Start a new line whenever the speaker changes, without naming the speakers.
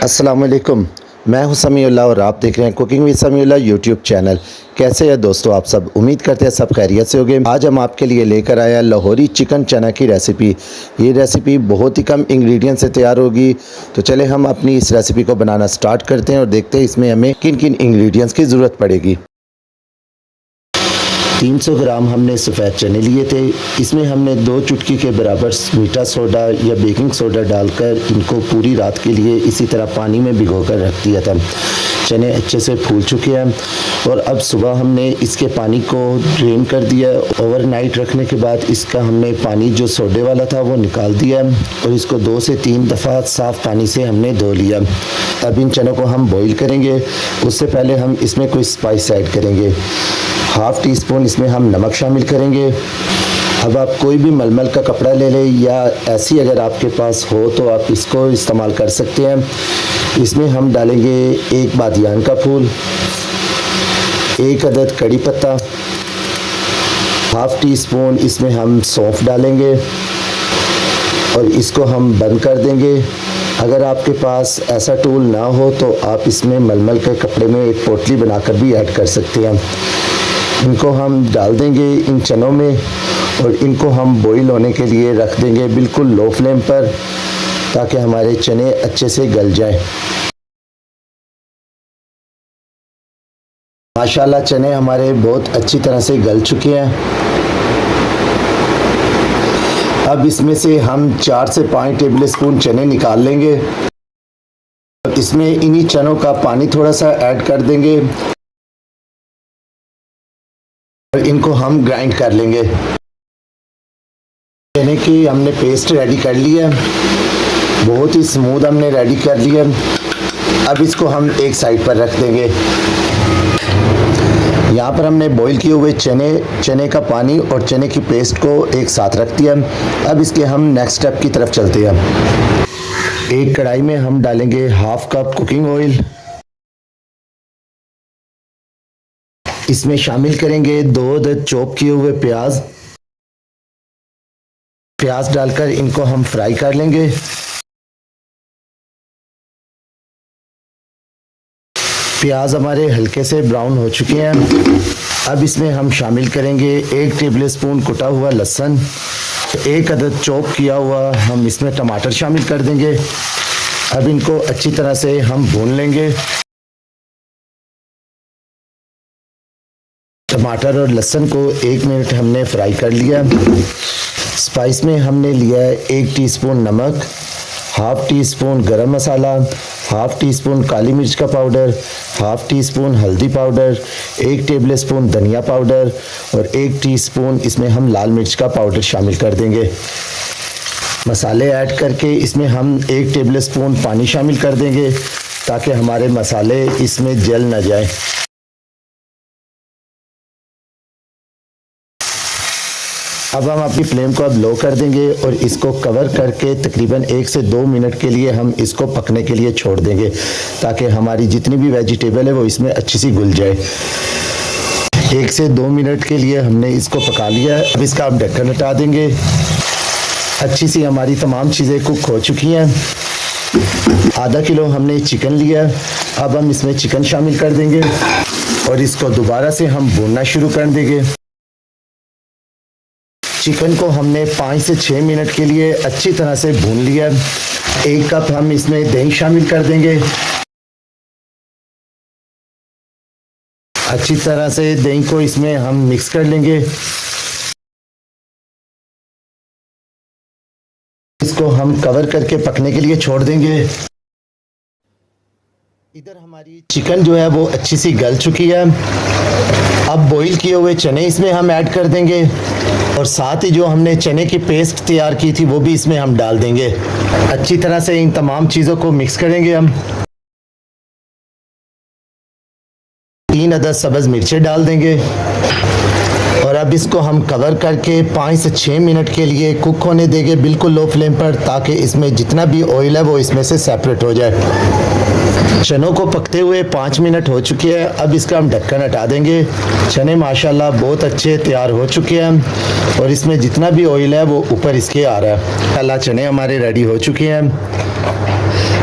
अस्सलाम वालेकुम। मैं हूं समीउल्लाह और आप देख रहे हैं cooking with Samiullah YouTube channel. कैसे हैं दोस्तों आप सब? उम्मीद करते हैं सब खैरियत से होंगे। आज हम आपके लिए लेकर आए हैं लाहौरी चिकन चना की रेसिपी। ये रेसिपी बहुत ही कम इंग्रेडिएंट से तैयार होगी। तो चले हम अपनी इस रेसिपी को बनाना स्टार्ट करते हैं और देखते हैं इसमें हमें किन किन इंग्रेडिएंट्स की ज़रूरत पड़ेगी। 300 ग्राम हमने सफ़ेद चने लिए थे। इसमें हमने 2 चुटकी के बराबर मीठा सोडा या बेकिंग सोडा डालकर इनको पूरी रात के लिए इसी तरह पानी में भिगोकर रख दिया था। चने अच्छे से फूल चुके हैं और अब सुबह हमने इसके पानी को ड्रेन कर दिया। ओवरनाइट रखने के बाद इसका हमने पानी जो सोडे वाला था वो निकाल दिया और इसको 2 से 3 दफ़ा साफ़ पानी से हमने धो लिया। अब इन चनों को हम बॉईल करेंगे। उससे पहले हम इसमें कोई स्पाइस ऐड करेंगे। हाफ़ टी स्पून इसमें हम नमक शामिल करेंगे। अब आप कोई भी मलमल का कपड़ा ले लें या ऐसी अगर आपके पास हो तो आप इसको इस्तेमाल कर सकते हैं। इसमें हम डालेंगे 1 बादियान का फूल, 1 अदद कड़ी पत्ता, हाफ़ टी स्पून इसमें हम सौंफ डालेंगे और इसको हम बंद कर देंगे। अगर आपके पास ऐसा टूल ना हो तो आप इसमें मलमल के कपड़े में एक पोटली बनाकर भी ऐड कर सकते हैं। इनको हम डाल देंगे इन चनों में और इनको हम बॉईल होने के लिए रख देंगे बिल्कुल लो फ्लेम पर, ताकि हमारे चने अच्छे से गल जाएं। माशाल्लाह चने हमारे बहुत अच्छी तरह से गल चुके हैं। अब इसमें से हम 4 से 5 टेबल स्पून चने निकाल लेंगे। इसमें इन्हीं चनों का पानी थोड़ा सा ऐड कर देंगे और इनको हम ग्राइंड कर लेंगे। चने की हमने पेस्ट रेडी कर लिया, बहुत ही स्मूथ हमने रेडी कर लिया। अब इसको हम एक साइड पर रख देंगे। यहाँ पर हमने बॉईल किए हुए चने का पानी और चने की पेस्ट को एक साथ रख दिया। अब इसके हम नेक्स्ट स्टेप की तरफ चलते हैं। एक कढ़ाई में हम डालेंगे हाफ कप कुकिंग ऑयल। इसमें शामिल करेंगे 2 अदद चॉप किए हुए प्याज डालकर इनको हम फ्राई कर लेंगे। प्याज हमारे हल्के से ब्राउन हो चुके हैं। अब इसमें हम शामिल करेंगे 1 टेबल स्पून कुटा हुआ लहसुन, 1 अदद चॉप किया हुआ हम इसमें टमाटर शामिल कर देंगे। अब इनको अच्छी तरह से हम भून लेंगे। टमाटर और लहसुन को 1 मिनट हमने फ्राई कर लिया। स्पाइस में हमने लिया है 1 टीस्पून नमक, हाफ़ टी स्पून गरम मसाला, हाफ़ टी स्पून काली मिर्च का पाउडर, हाफ़ टी स्पून हल्दी पाउडर, 1 टेबल स्पून धनिया पाउडर और 1 टीस्पून इसमें हम लाल मिर्च का पाउडर शामिल कर देंगे। मसाले ऐड करके इसमें हम 1 टेबल स्पून पानी शामिल कर देंगे ताकि हमारे मसाले इसमें जल ना जाए। अब हम अपनी फ्लेम को अब लो कर देंगे और इसको कवर करके तकरीबन 1 से 2 मिनट के लिए हम इसको पकने के लिए छोड़ देंगे, ताकि हमारी जितनी भी वेजिटेबल है वो इसमें अच्छी सी घुल जाए। 1 से 2 मिनट के लिए हमने इसको पका लिया है। अब इसका हम ढक्कन हटा देंगे। अच्छी सी हमारी तमाम चीज़ें कुक हो चुकी हैं। आधा किलो हमने चिकन लिया। अब हम इसमें चिकन शामिल कर देंगे और इसको दोबारा से हम भूनना शुरू कर देंगे। चिकन को हमने 5 से 6 मिनट के लिए अच्छी तरह से भून लिया। 1 कप हम इसमें दही शामिल कर देंगे। अच्छी तरह से दही को इसमें हम मिक्स कर लेंगे। इसको हम कवर करके पकने के लिए छोड़ देंगे। इधर हमारी चिकन जो है वो अच्छी सी गल चुकी है। अब बॉईल किए हुए चने इसमें हम ऐड कर देंगे और साथ ही जो हमने चने की पेस्ट तैयार की थी वो भी इसमें हम डाल देंगे। अच्छी तरह से इन तमाम चीज़ों को मिक्स करेंगे। हम 3 अदद सब्ज़ मिर्चें डाल देंगे और अब इसको हम कवर करके 5 से 6 मिनट के लिए कुक होने देंगे बिल्कुल लो फ्लेम पर, ताकि इसमें जितना भी ऑयल है वो इसमें से सेपरेट हो जाए। चनों को पकते हुए 5 मिनट हो चुके हैं। अब इसका हम ढक्कन हटा देंगे। चने माशाल्लाह बहुत अच्छे तैयार हो चुके हैं और इसमें जितना भी ऑयल है वो ऊपर इसके आ रहा है। अल्लाह चने हमारे रेडी हो चुके हैं।